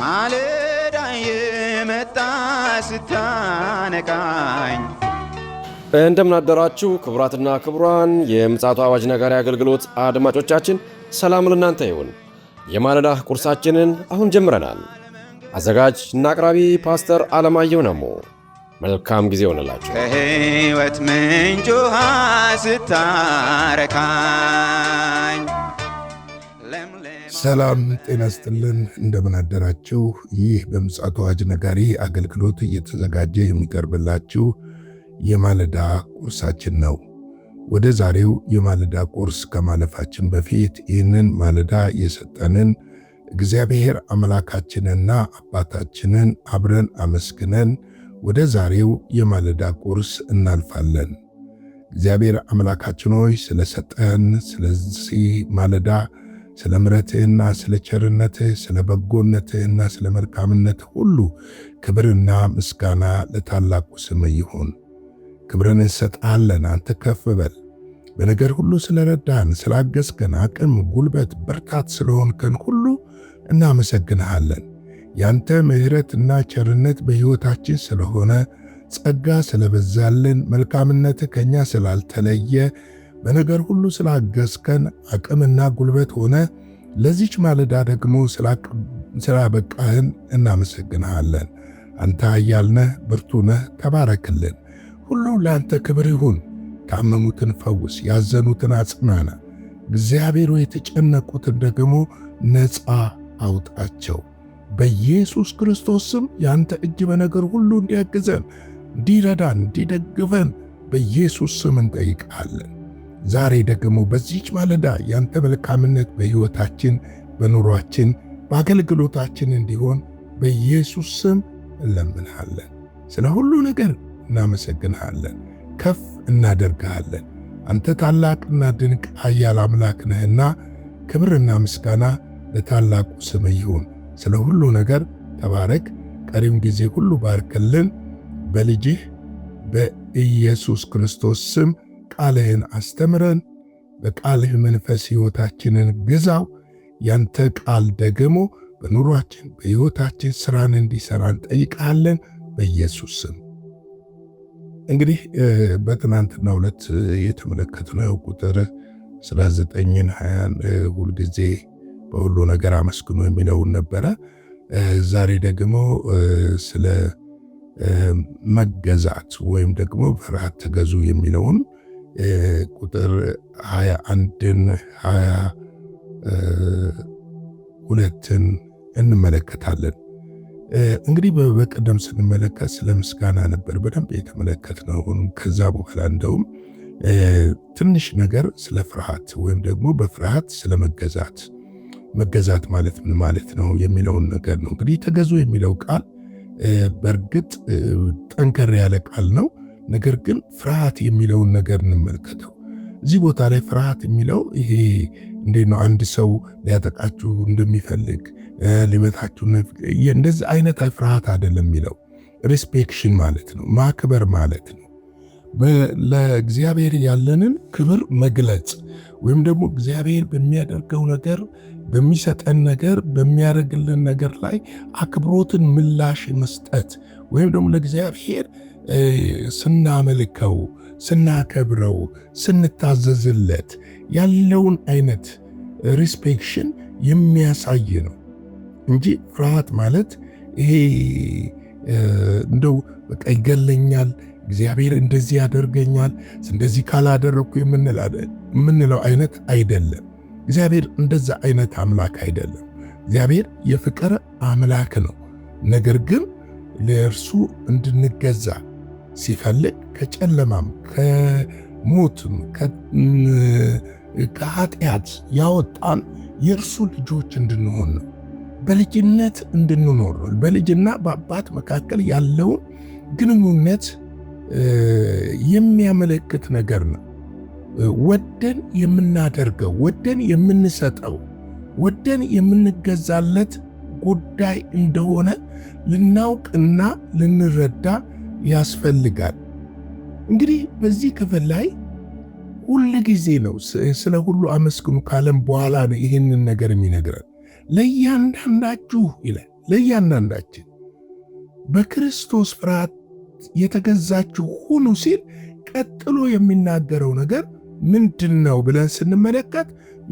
ማለዳ የመጣ ስታነቃኝ እንደምን አደራችሁ ክቡራትና ክቡራን የምፅዓቱ አዋጅ ነጋሪ አገልግሎት አድማጮቻችን፣ ሰላም ለእናንተ ይሁን። የማለዳ ቁርሳችንን አሁን ጀምረናል። አዘጋጅ እና አቅራቢ ፓስተር አለማየሁ ነሞ። መልካም ጊዜ ሆነላችሁ። ከሕይወት ምንጭ ውሃ ስታረካኝ ሰላም ጤና ይስጥልን። እንደምን አደራችሁ። ይህ በምፅዓቱ አዋጅ ነጋሪ አገልግሎት እየተዘጋጀ የሚቀርብላችሁ የማለዳ ቁርሳችን ነው። ወደ ዛሬው የማለዳ ቁርስ ከማለፋችን በፊት ይህንን ማለዳ የሰጠንን እግዚአብሔር አምላካችንና አባታችንን አብረን አመስግነን ወደ ዛሬው የማለዳ ቁርስ እናልፋለን። እግዚአብሔር አምላካችን ሆይ ስለሰጠን ስለዚህ ማለዳ ስለ ምሕረትህና ስለ ቸርነትህ ስለ በጎነትህና ስለ መልካምነትህ ሁሉ ክብርና ምስጋና ለታላቁ ስምህ ይሁን። ክብርን እንሰጣለን። አንተ ከፍ በል። በነገር ሁሉ ስለረዳን ስላገዝከን፣ አቅም፣ ጉልበት፣ ብርታት ስለሆንከን ሁሉ እናመሰግንሃለን። ያንተ ምሕረትና ቸርነት በሕይወታችን ስለሆነ፣ ጸጋ ስለበዛልን፣ መልካምነትህ ከኛ ስላልተለየ፣ በነገር ሁሉ ስላገዝከን፣ አቅምና ጉልበት ሆነ ለዚች ማለዳ ደግሞ ስላበቃህን እናመሰግንሃለን። አንተ ኃያል ነህ፣ ብርቱ ነህ። ተባረክልን። ሁሉ ለአንተ ክብር ይሁን። ታመሙትን ፈውስ፣ ያዘኑትን አጽናና። እግዚአብሔር የተጨነቁትን ደግሞ ነፃ አውጣቸው። በኢየሱስ ክርስቶስ ስም ያንተ እጅ በነገር ሁሉ እንዲያግዘን፣ እንዲረዳን፣ እንዲደግፈን በኢየሱስ ስም እንጠይቃለን። ዛሬ ደግሞ በዚህች ማለዳ ያንተ መልካምነት በሕይወታችን፣ በኑሯችን፣ በአገልግሎታችን እንዲሆን በኢየሱስ ስም እንለምንሃለን። ስለ ሁሉ ነገር እናመሰግንሃለን፣ ከፍ እናደርግሃለን። አንተ ታላቅና ድንቅ ኃያል አምላክ ነህና ክብርና ምስጋና ለታላቁ ስም ይሁን። ስለ ሁሉ ነገር ተባረክ። ቀሪም ጊዜ ሁሉ ባርክልን። በልጅህ በኢየሱስ ክርስቶስ ስም ቃልህን አስተምረን፣ በቃልህ መንፈስ ሕይወታችንን ግዛው። ያንተ ቃል ደግሞ በኑሯችን በሕይወታችን ሥራን እንዲሠራ እንጠይቃለን በኢየሱስ ስም። እንግዲህ በትናንትናው ዕለት የተመለከትነው ቁጥር 19ን 20 ሁልጊዜ በሁሉ ነገር አመስግኑ የሚለውን ነበረ። ዛሬ ደግሞ ስለ መገዛት ወይም ደግሞ ፍርሃት ተገዙ የሚለውን ቁጥር 21ን 22ን እንመለከታለን። እንግዲህ በቀደም ስንመለከት ስለ ምስጋና ነበር በደንብ የተመለከትነው። ከዛ በኋላ እንደውም ትንሽ ነገር ስለ ፍርሃት ወይም ደግሞ በፍርሃት ስለ መገዛት ማለት ምን ማለት ነው የሚለውን ነገር ነው። እንግዲህ ተገዙ የሚለው ቃል በእርግጥ ጠንከር ያለ ቃል ነው። ነገር ግን ፍርሃት የሚለውን ነገር እንመልከተው። እዚህ ቦታ ላይ ፍርሃት የሚለው ይሄ እንዴት ነው? አንድ ሰው ሊያጠቃችሁ እንደሚፈልግ ሊመታችሁ እንደዚህ አይነት ፍርሃት አይደለም የሚለው። ሪስፔክሽን ማለት ነው፣ ማክበር ማለት ነው። ለእግዚአብሔር ያለንን ክብር መግለጽ ወይም ደግሞ እግዚአብሔር በሚያደርገው ነገር፣ በሚሰጠን ነገር፣ በሚያደርግልን ነገር ላይ አክብሮትን ምላሽ መስጠት ወይም ደግሞ ለእግዚአብሔር ስናመልከው፣ ስናከብረው፣ ስንታዘዝለት ያለውን አይነት ሪስፔክሽን የሚያሳይ ነው እንጂ ፍርሃት ማለት ይሄ እንደው በቃ ይገለኛል፣ እግዚአብሔር እንደዚህ ያደርገኛል፣ እንደዚህ ካላደረኩ የምንለው አይነት አይደለም። እግዚአብሔር እንደዛ አይነት አምላክ አይደለም። እግዚአብሔር የፍቅር አምላክ ነው። ነገር ግን ለእርሱ እንድንገዛ ሲፈልግ ከጨለማም ከሞትም ከኃጢአት ያወጣን የእርሱ ልጆች እንድንሆን ነው። በልጅነት እንድንኖር ነው። በልጅና በአባት መካከል ያለውን ግንኙነት የሚያመለክት ነገር ነው። ወደን የምናደርገው፣ ወደን የምንሰጠው፣ ወደን የምንገዛለት ጉዳይ እንደሆነ ልናውቅና ልንረዳ ያስፈልጋል። እንግዲህ በዚህ ክፍል ላይ ሁል ጊዜ ነው ስለ ሁሉ አመስግኑ ካለም በኋላ ነው ይህንን ነገር የሚነግረን። ለእያንዳንዳችሁ ይላል ለእያንዳንዳችን በክርስቶስ ፍርሃት የተገዛችሁ ሁኑ ሲል ቀጥሎ የሚናገረው ነገር ምንድን ነው ብለን ስንመለከት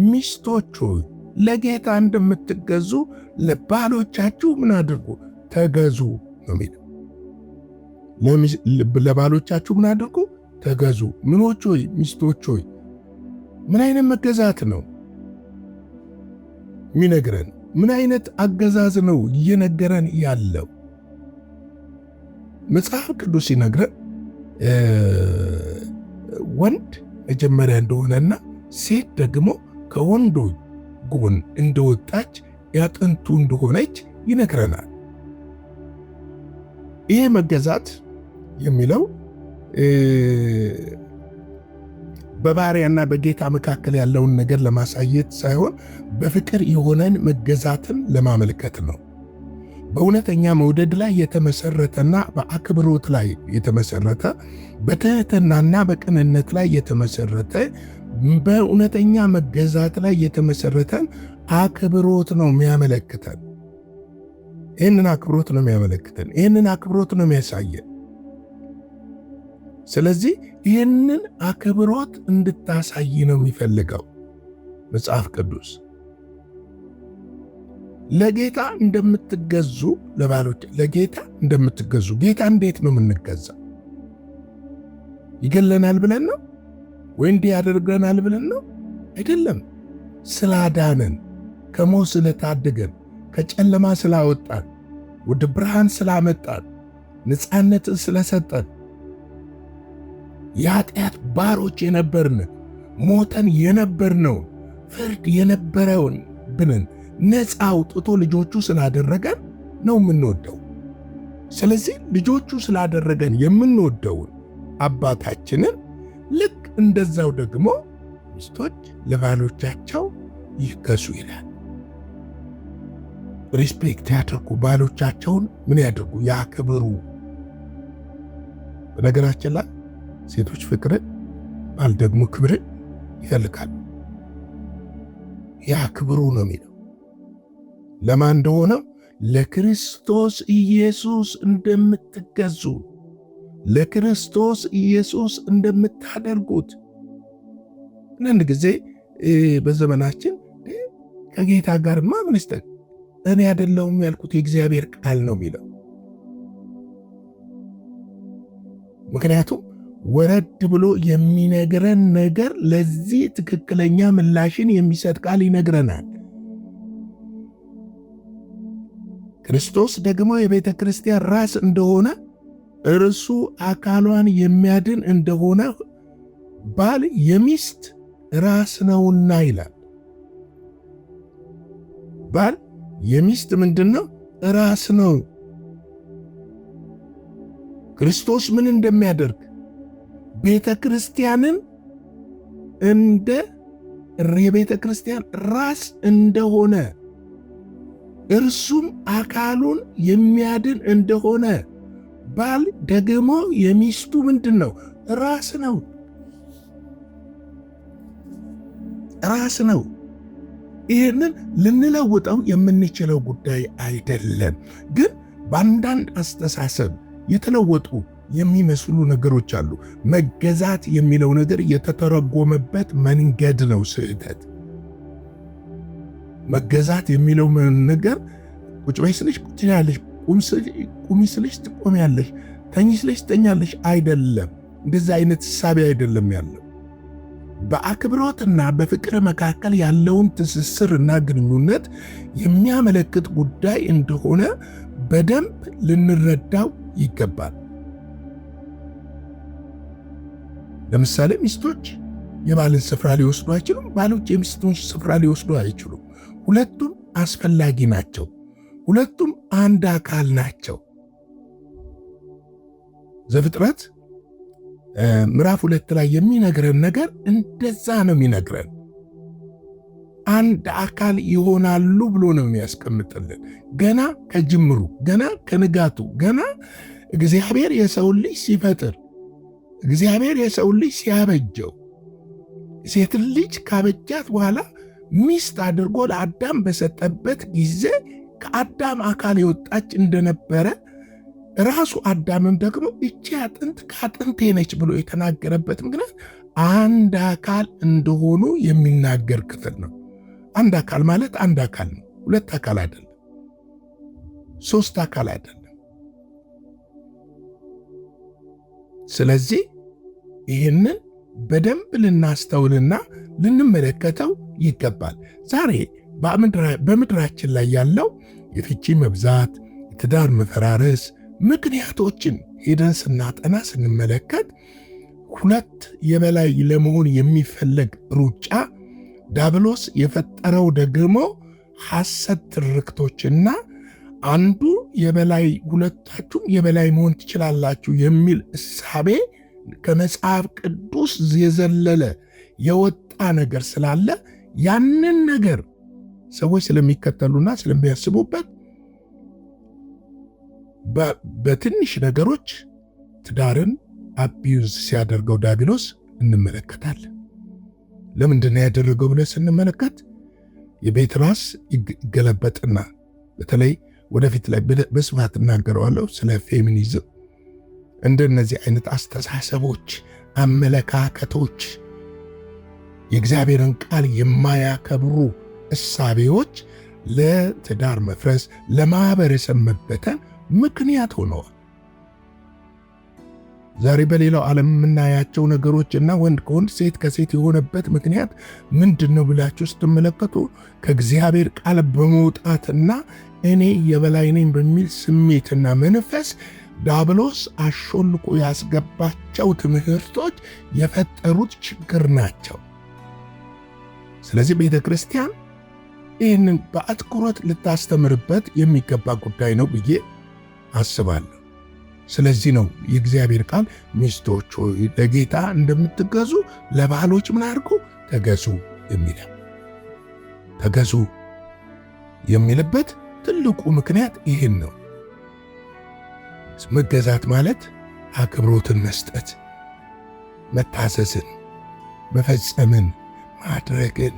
ሚስቶች ሆይ ለጌታ እንደምትገዙ ለባሎቻችሁ ምን አድርጉ? ተገዙ ነው የሚለው። ለባሎቻችሁ ምን አድርጉ? ተገዙ። ምኖች ሆይ? ሚስቶች ሆይ። ምን አይነት መገዛት ነው የሚነግረን? ምን አይነት አገዛዝ ነው እየነገረን ያለው? መጽሐፍ ቅዱስ ሲነግረን ወንድ መጀመሪያ እንደሆነና ሴት ደግሞ ከወንዱ ጎን እንደወጣች ያጥንቱ እንደሆነች ይነግረናል። ይሄ መገዛት የሚለው በባሪያና በጌታ መካከል ያለውን ነገር ለማሳየት ሳይሆን በፍቅር የሆነን መገዛትን ለማመልከት ነው። በእውነተኛ መውደድ ላይ የተመሰረተና በአክብሮት ላይ የተመሰረተ፣ በትህትናና በቅንነት ላይ የተመሰረተ፣ በእውነተኛ መገዛት ላይ የተመሰረተን አክብሮት ነው የሚያመለክተን። ይህንን አክብሮት ነው የሚያመለክተን። ይህንን አክብሮት ነው የሚያሳየን። ስለዚህ ይህንን አክብሮት እንድታሳይ ነው የሚፈልገው መጽሐፍ ቅዱስ። ለጌታ እንደምትገዙ ለባሎች ለጌታ እንደምትገዙ። ጌታ እንዴት ነው የምንገዛው? ይገለናል ብለን ነው ወይ እንዲህ ያደርገናል ብለን ነው? አይደለም። ስላዳነን፣ ከሞት ስለታደገን፣ ከጨለማ ስላወጣን፣ ወደ ብርሃን ስላመጣን፣ ነፃነትን ስለሰጠን፣ የኃጢአት ባሮች የነበርን ሞተን የነበርነውን ፍርድ የነበረውን ብንን ነፃ አውጥቶ ልጆቹ ስላደረገን ነው የምንወደው። ስለዚህ ልጆቹ ስላደረገን የምንወደውን አባታችንን ልክ እንደዛው ደግሞ ሚስቶች ለባሎቻቸው ይገዙ ይላል። ሪስፔክት ያድርጉ፣ ባሎቻቸውን ምን ያድርጉ? ያክብሩ። በነገራችን ላይ ሴቶች ፍቅርን፣ ባል ደግሞ ክብርን ይፈልጋሉ። ያክብሩ ነው የሚለው። ለማን እንደሆነ ለክርስቶስ ኢየሱስ እንደምትገዙ፣ ለክርስቶስ ኢየሱስ እንደምታደርጉት። አንዳንድ ጊዜ በዘመናችን ከጌታ ጋርማ ምንስተን እኔ አይደለሁም ያልኩት የእግዚአብሔር ቃል ነው የሚለው። ምክንያቱም ወረድ ብሎ የሚነግረን ነገር ለዚህ ትክክለኛ ምላሽን የሚሰጥ ቃል ይነግረናል። ክርስቶስ ደግሞ የቤተ ክርስቲያን ራስ እንደሆነ እርሱ አካሏን የሚያድን እንደሆነ ባል የሚስት ራስ ነውና ይላል። ባል የሚስት ምንድን ነው? ራስ ነው። ክርስቶስ ምን እንደሚያደርግ ቤተ ክርስቲያንን እንደ የቤተ ክርስቲያን ራስ እንደሆነ እርሱም አካሉን የሚያድን እንደሆነ ባል ደግሞ የሚስቱ ምንድን ነው? ራስ ነው። ራስ ነው። ይህንን ልንለውጠው የምንችለው ጉዳይ አይደለም። ግን በአንዳንድ አስተሳሰብ የተለወጡ የሚመስሉ ነገሮች አሉ። መገዛት የሚለው ነገር የተተረጎመበት መንገድ ነው ስህተት። መገዛት የሚለው ነገር ቁጭ በይ ስልሽ ቁጭ ያለሽ፣ ቁሚ ስልሽ ትቆሚያለሽ፣ ተኝ ስልሽ ትተኛለሽ አይደለም። እንደዚህ አይነት ሳቢ አይደለም ያለው። በአክብሮትና በፍቅር መካከል ያለውን ትስስርና ግንኙነት የሚያመለክት ጉዳይ እንደሆነ በደንብ ልንረዳው ይገባል። ለምሳሌ ሚስቶች የባልን ስፍራ ሊወስዱ አይችሉም። ባሎች የሚስቱን ስፍራ ሊወስዱ አይችሉም። ሁለቱም አስፈላጊ ናቸው። ሁለቱም አንድ አካል ናቸው። ዘፍጥረት ምዕራፍ 2 ላይ የሚነግረን ነገር እንደዛ ነው የሚነግረን። አንድ አካል ይሆናሉ ብሎ ነው የሚያስቀምጥልን። ገና ከጅምሩ፣ ገና ከንጋቱ፣ ገና እግዚአብሔር የሰውን ልጅ ሲፈጥር፣ እግዚአብሔር የሰውን ልጅ ሲያበጀው፣ ሴትን ልጅ ካበጃት በኋላ ሚስት አድርጎ ለአዳም በሰጠበት ጊዜ ከአዳም አካል የወጣች እንደነበረ ራሱ አዳምም ደግሞ እቺ አጥንት ከአጥንቴ ነች ብሎ የተናገረበት ምክንያት አንድ አካል እንደሆኑ የሚናገር ክፍል ነው። አንድ አካል ማለት አንድ አካል ነው። ሁለት አካል አይደለም፣ ሶስት አካል አይደለም። ስለዚህ ይህንን በደንብ ልናስተውልና ልንመለከተው ይገባል። ዛሬ በምድራችን ላይ ያለው የፍቺ መብዛት፣ የትዳር መፈራረስ ምክንያቶችን ሄደን ስናጠና ስንመለከት ሁለት የበላይ ለመሆን የሚፈለግ ሩጫ፣ ዲያብሎስ የፈጠረው ደግሞ ሐሰት ትርክቶችና አንዱ የበላይ ሁለታችሁም የበላይ መሆን ትችላላችሁ የሚል እሳቤ ከመጽሐፍ ቅዱስ የዘለለ የወጣ ነገር ስላለ ያንን ነገር ሰዎች ስለሚከተሉና ስለሚያስቡበት በትንሽ ነገሮች ትዳርን አቢዩዝ ሲያደርገው ዲያብሎስ እንመለከታለን። ለምንድነው ያደረገው ብለን ስንመለከት የቤት ራስ ይገለበጥና በተለይ ወደፊት ላይ በስፋት እናገረዋለሁ ስለ ፌሚኒዝም እንደነዚህ አይነት አስተሳሰቦች፣ አመለካከቶች፣ የእግዚአብሔርን ቃል የማያከብሩ እሳቤዎች ለትዳር መፍረስ፣ ለማህበረሰብ መበተን ምክንያት ሆነዋል። ዛሬ በሌላው ዓለም የምናያቸው ነገሮችና ወንድ ከወንድ ሴት ከሴት የሆነበት ምክንያት ምንድነው ብላችሁ ስትመለከቱ ከእግዚአብሔር ቃል በመውጣትና እኔ የበላይ ነኝ በሚል ስሜትና መንፈስ ዲያብሎስ አሾልቆ ያስገባቸው ትምህርቶች የፈጠሩት ችግር ናቸው። ስለዚህ ቤተ ክርስቲያን ይህንን በአትኩሮት ልታስተምርበት የሚገባ ጉዳይ ነው ብዬ አስባለሁ። ስለዚህ ነው የእግዚአብሔር ቃል ሚስቶች ሆይ ለጌታ እንደምትገዙ ለባሎች ምን አድርጉ ተገዙ የሚለው። ተገዙ የሚልበት ትልቁ ምክንያት ይህን ነው። መገዛት ማለት አክብሮትን መስጠት፣ መታዘዝን፣ መፈጸምን፣ ማድረግን።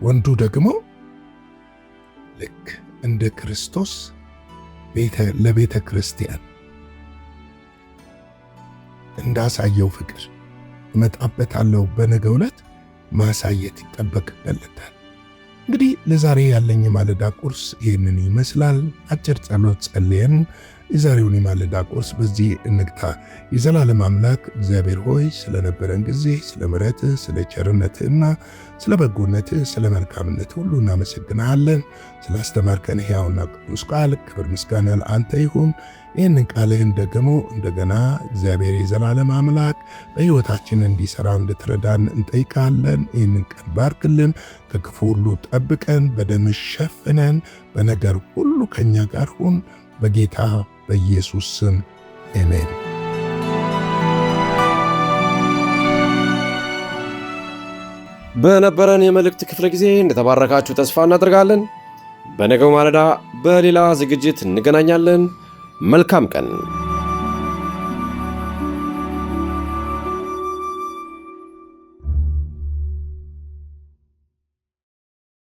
ወንዱ ደግሞ ልክ እንደ ክርስቶስ ለቤተ ክርስቲያን እንዳሳየው ፍቅር እመጣበታለሁ በነገው ዕለት ማሳየት ይጠበቅበታል። እንግዲህ ለዛሬ ያለኝ የማለዳ ቁርስ ይህንን ይመስላል። አጭር ጸሎት ጸልየን የዛሬውን የማለዳ ቁርስ በዚህ እንግታ። የዘላለም አምላክ እግዚአብሔር ሆይ ስለነበረን ጊዜ፣ ስለ ምሕረትህ፣ ስለ ቸርነትህና ስለ በጎነትህ፣ ስለ መልካምነትህ ሁሉ እናመሰግናለን። ስላስተማርከን ሕያውና ቅዱስ ቃል ክብር ምስጋና ለአንተ ይሁን። ይህንን ቃልህን ደግሞ እንደገና እግዚአብሔር የዘላለም አምላክ በሕይወታችን እንዲሠራ እንድትረዳን እንጠይቃለን። ይህንን ቀን ባርክልን፣ ከክፉ ሁሉ ጠብቀን፣ በደም ሸፍነን፣ በነገር ሁሉ ከእኛ ጋር ሁን። በጌታ በኢየሱስ ስም አሜን። በነበረን የመልእክት ክፍለ ጊዜ እንደተባረካችሁ ተስፋ እናደርጋለን። በነገው ማለዳ በሌላ ዝግጅት እንገናኛለን። መልካም ቀን።